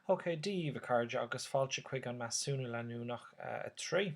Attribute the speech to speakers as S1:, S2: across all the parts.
S1: Okay, díomh carja agus fáilte chuig an Measúnú Leanúnach a trí.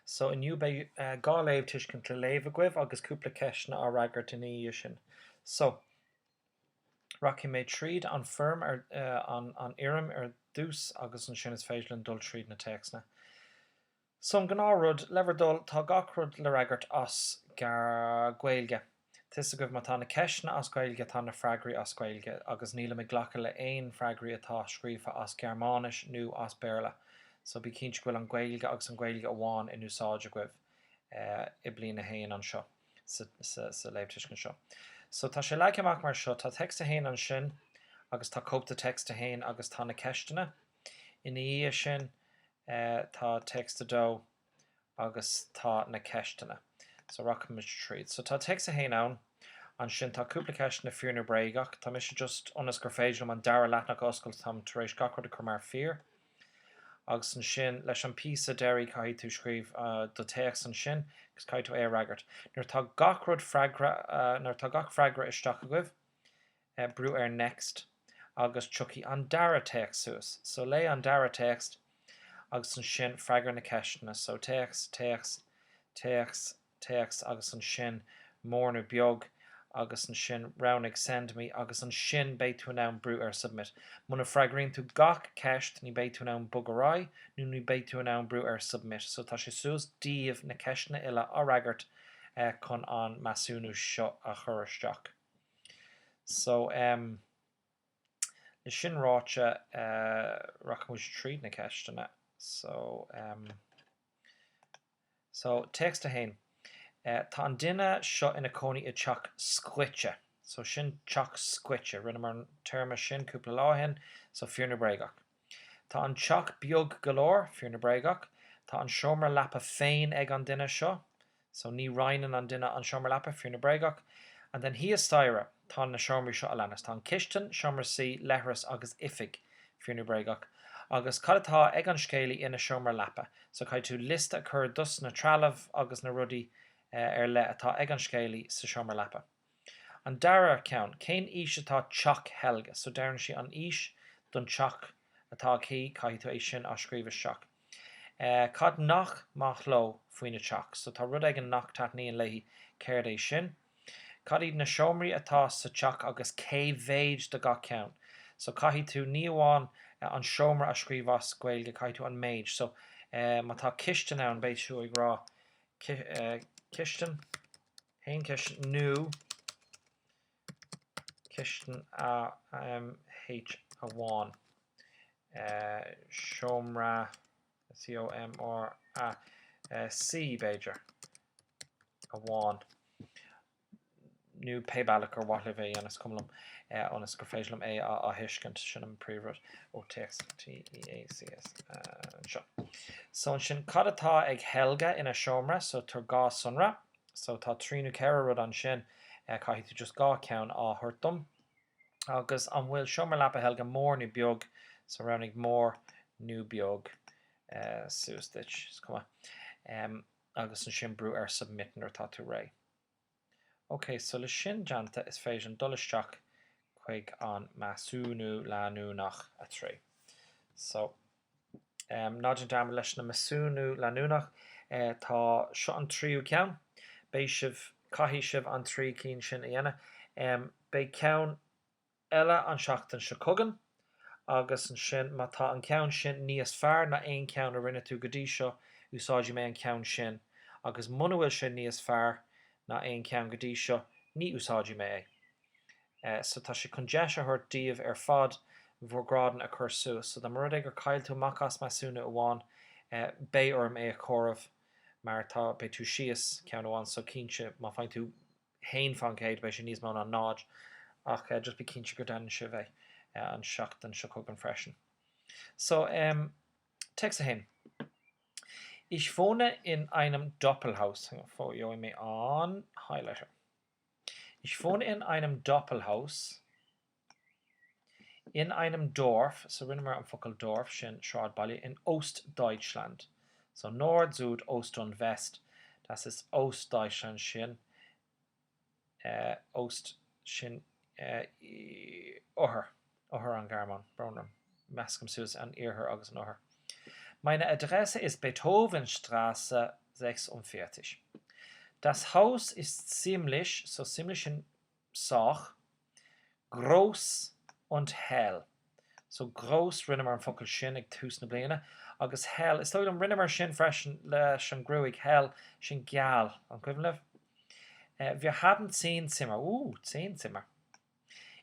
S1: So iniu bei gá léamh tuiscint le léamh agaibh agus cúpla ceisna á ragart in í sin. So Rocky mé tríd an firm an irim dús agus an sin is féidir an dul tríd na textna. So an gnáród leverdul tá gachrod le ragart as gar ghaeilge. Tis a goibh má tá na ceisna as ghaeilge tá na freagraí as ghaeilge agus níla me ghlacha le éon freagraí atá scríofa as Gearmánis nó as Béarla. So bí cinint gohfuil an ghaeilge agus an ghaeilge amháin in úsáide goibh I bliana haon an seo sa léamh tuiscint seo. So tá sé leag amach mar seo tá text a haon an sin agus tá cópta text a haon agus tá na ceistena. In í sin tá text a dó agus tá na ceistena. So rockimiid tríd. So tá text a haon an sin tá cúpla ceistena fuer na breigach. Tá mis just onas gur féidir an dara leatnach oscail tam tar éis gachrod a chumar fear. Agus an sin leis an písa deirí cai tú scríb do text an sin gus cai tú ragart. Nuair tá gachrod freagra isteach a goibh brú next agus tuci an dara text suas. So lé an dara text agus an sin freagra na ceistena. So text agus an sin mór nó beag agus an sin rounnig send me agus an sin béit tú ná brú submit. Muna freagraíonn tú gach ceist ní béit tú ná bugarráid nó ní béit tú ná brú submit. So tá sé suas díomh na ceistena ile á ragart chun an Measúnú seo a chur isteach. So le sin ráite rachmuid tríd na ceistena. So text a hain. Tá an duine seo ina cónaí I teach scuite. So sin teach scuite. Rinne mar an terma sin cúpla láhin, so fuer na breigach. Tá an teach beag galore, fuer na breigach. Tá an seomra leapa féin ag an duine seo. So ní rainan an duine an seomra leapa, fuer na breigach. And then hí staire, tá na seomraí seo a lenas. Tá an chistin, seomra sí, leithras agus ifig, fuer na breigach. Agus cadatá ag an scéalaí ina seomra leapa. So cai tú list a chur dus na trealamh agus na rudaí le atá ag an scéalaí sa seomra leapa. An dara ceann, cén ís atá teach helga. So dearann si an ís don teach atá cí cai tú é sin a scríomh isteach. Cad nach mach lo faoin na teach. So tá rud ag an nach taithníon leihí céir é sin. Cad iad na seomraí atá sa teach agus cé bhéid de gach ceann. So caithí tú ní amháin an seomra a scríomh as Gaeilge cai tú an méid. So má tá chistin ann béit tú ag rá chistin, haon chistin nó chistin a h a bháin. Seomra C-O-M-R-A C Beiger a bháin. New payback or whatever anas cumlum onas gur féidirlum a hiiscint sin an príomhrad ó text T-E-A-C-S seo. So an sin cad atá ag helga ina seomra, so tar gá sunra. So tá tríú ceithre rud an sin caithí tú just gá ceann á thuirtum. Agus an bhfuil seomra leapa helga mór nó beag, so rounnig mór nó beag suas Deutsch. Agus an sin brú submitin ar tá tú ré. Okay, so le sin deanta is féidir an dul isteach chuig an Measúnú Leanúnach a trí. So, náidir dáma leis na Measúnú Leanúnach tá seo an tríú ceann. Bé sibh caithí sibh an trí cín sin a dhéanamh. Bé ceann eile an seachtain se cogan, agus an sin má tá an ceann sin níos fearr na aon ceann a rinne tú go dtí seo úsáidí mé an ceann sin, agus muna bhfuil sin níos fearr na aon ceann go dtí seo ní úsáidí mé é. So tá sé chun deis a thuirt díomh ar fad bhórgrádan a chur suas. So dá mar ag gur cailh tú mac as Measúnú amháin bé orm é a chomh mar tá bé tú síos ceann amháin so cínse má fainn tú haon fan céad bé sé níos mó an náid ach just bí cínse gur dain se bheith an seachtain seo cogan freisin. So text a hain. Ich wohne in einem Doppelhaus. Jo mir an Highlighter. Ich wohne in einem Doppelhaus in einem Dorf, so rinne mar an focail Dorf sin Schraad Balli in Ostdeutschland. So Nord, Süd, Ost und West. Das ist Ostdeutschland sin. Ost sin Oher an an Garman, Bl1 Measu an Irher agus an Oher. Meine Adresse ist Beethovenstraße 46. Das Haus ist ziemlich, so ziemlich ein Sach, groß und hell. So groß rinne mar an focail sin ag túsna bliana, agus hell, is tóid an rinne mar sin freisin leis an grúig hell sin geal an cuimleh. Wir haben 10 Zimmer. 10 Zimmer.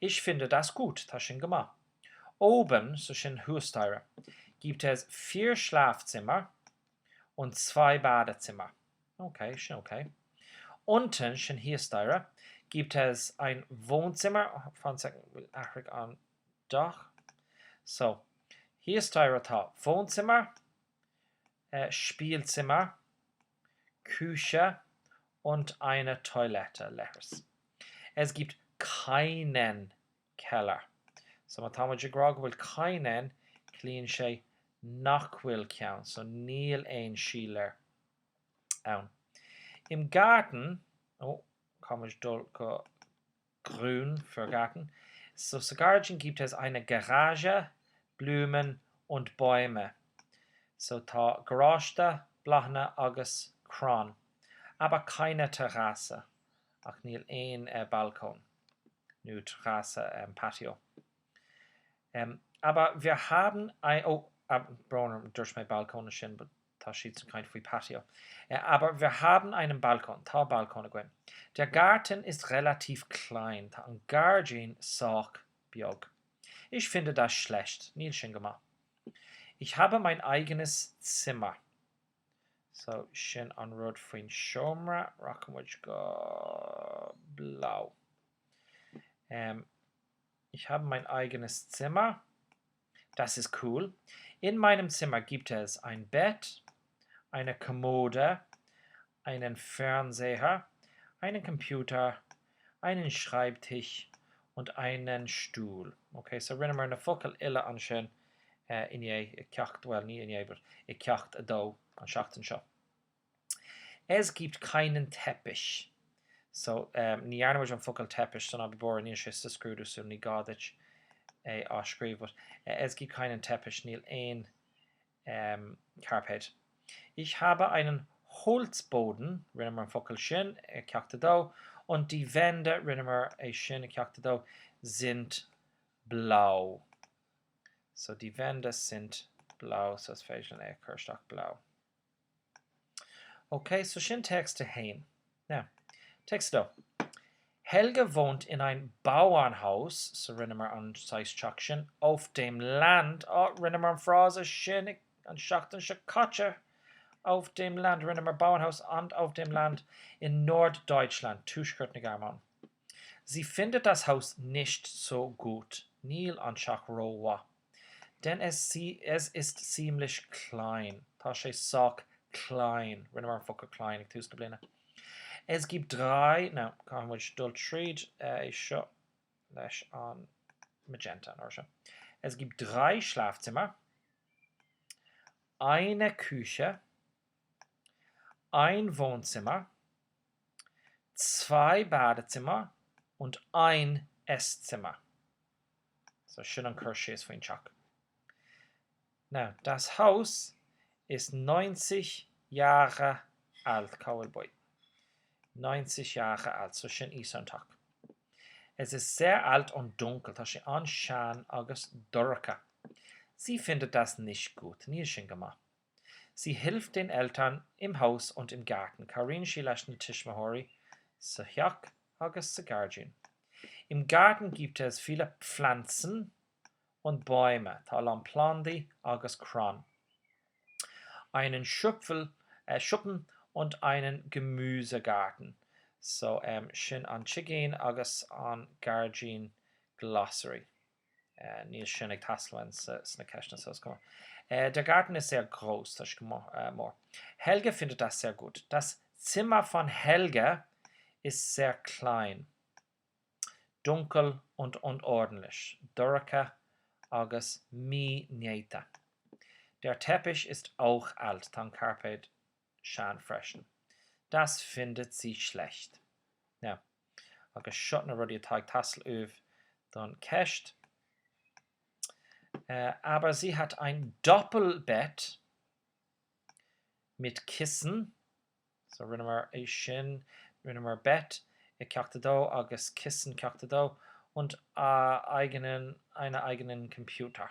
S1: Ich finde das gut, tá sin gemacht. Oben, so sin Husteire, gibt es 4 Schlafzimmer und 2 Badezimmer. Okay, schon okay. Unten, sin Husteire, gibt es ein Wohnzimmer, von Achrig an Dach. So, Husteire tá Wohnzimmer, Spielzimmer, Küche und eine Toilette. Letters. Es gibt keinen Keller. So, man kann will keinen clean sé nachwill count. So, níl ein Schieler. Im Garten, kann man go grün für Garten. So, Garten gibt es eine Garage, Blumen und Bäume. So, ta Garage, Bl1 agus Kran. Aber keine Terrasse. Ach, níl ein Balkon. Nur Terrasse, Patio. Aber wir haben ein... Bl1 durch mein Balkon schon, aber da steht kein für Patio. Aber wir haben einen Balkon, ta Balkon. Der Garten ist relativ klein. Ta ein Garten sagt Biog. Ich finde das schlecht. Nicht schön gemacht. Ich habe mein eigenes Zimmer. So, schön an Rot für ein Schomra. Rockenwitch go blau. Ich habe mein eigenes Zimmer. Das ist cool. In meinem Zimmer gibt es ein Bett, eine Kommode, einen Fernseher, einen Computer, einen Schreibtisch und einen Stuhl. Okay, so rinne mar na focail ille an sin in je ceacht, well, nie in je, aber ich ceacht a do an seachtain seo. Es gibt keinen Teppich. So, ní arnamid an focail Teppich, son ab bor ní sé sa scrúdú, so ní gádit a scríb, but es gibt keinen Teppich, níl ein Carpet. Ich habe einen Holzboden, rinne mar an focail sin, ceacht a do, und die Wände, rinne mar a sin, ceacht a do, sind blau. So, die Wände sind blau, so es fällt schon Kirstock blau. Okay, so schön Texte hein. Now, Text da. Helge wohnt in ein Bauernhaus, so rinne mar an Seischaction, auf dem Land, rinne mar an Phrase, schön an Schachten, Schakatsche, auf dem Land, rinne mar Bauernhaus und auf dem Land in Norddeutschland, Tuschkirtne Garman. Sie findet das Haus nicht so gut, Nil an Schachrowa, denn es ist ziemlich klein. Tasche Sock klein, rinne mar Fucker klein, ich tust du Es gibt 3, nou, kann man dult schreid, ich lesch an Magenta, oder? Es gibt 3 Schlafzimmer, eine Küche, ein Wohnzimmer, 2 Badezimmer und ein Esszimmer. So schön an Kirche ist für ihn Chuck. Now, das Haus ist 90 Jahre alt, Cowboy. 90 Jahre alt, so schön Isantag. Es ist sehr alt und dunkel, das ist anschan agus dorka. Sie findet das nicht gut, nie schön gemacht. Sie hilft den Eltern im Haus und im Garten. Karin Schilashne Tishmahori, Sahyak agus Sagarjin. Im Garten gibt es viele Pflanzen und Bäume, Talam Plandi agus Kran. Einen Schuppen und einen Gemüsegarten. So, schön an Chicken agus an Gargin Glossary. Níl schön ag Taslwen sna Keshna so. Der Garten ist sehr groß, das ist more. Helge findet das sehr gut. Das Zimmer von Helge ist sehr klein, dunkel und unordentlich. Dorka agus mi nieta. Der Teppich ist auch alt, tan Carpet Shan freshen. Das findet sie schlecht. Ja, agus shotna rudi tag tassel uv don kesht. Aber sie hat ein Doppelbett mit Kissen. So rinne mar é sin, rinne mar bet I ceachtadó agus Kissen ceachtadó und einen Computer.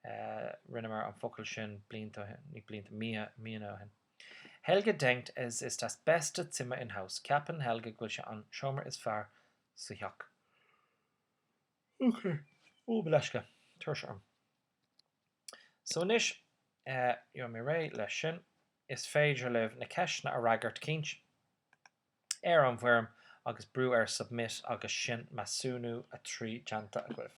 S1: Rinne mar an focail sin blianta Mianú hin. Helge denkt, es ist das beste Zimmer im Haus. Ceapan Helge go se an seomar is fearr sa theach. Okay. Bleiske. Tuair se an. So níis, mé ré leis sin, is féidir libh na ceisna a raigart cinint an bhuirm agus brú submit agus sin Measúnú a trí deanta a gcuibh.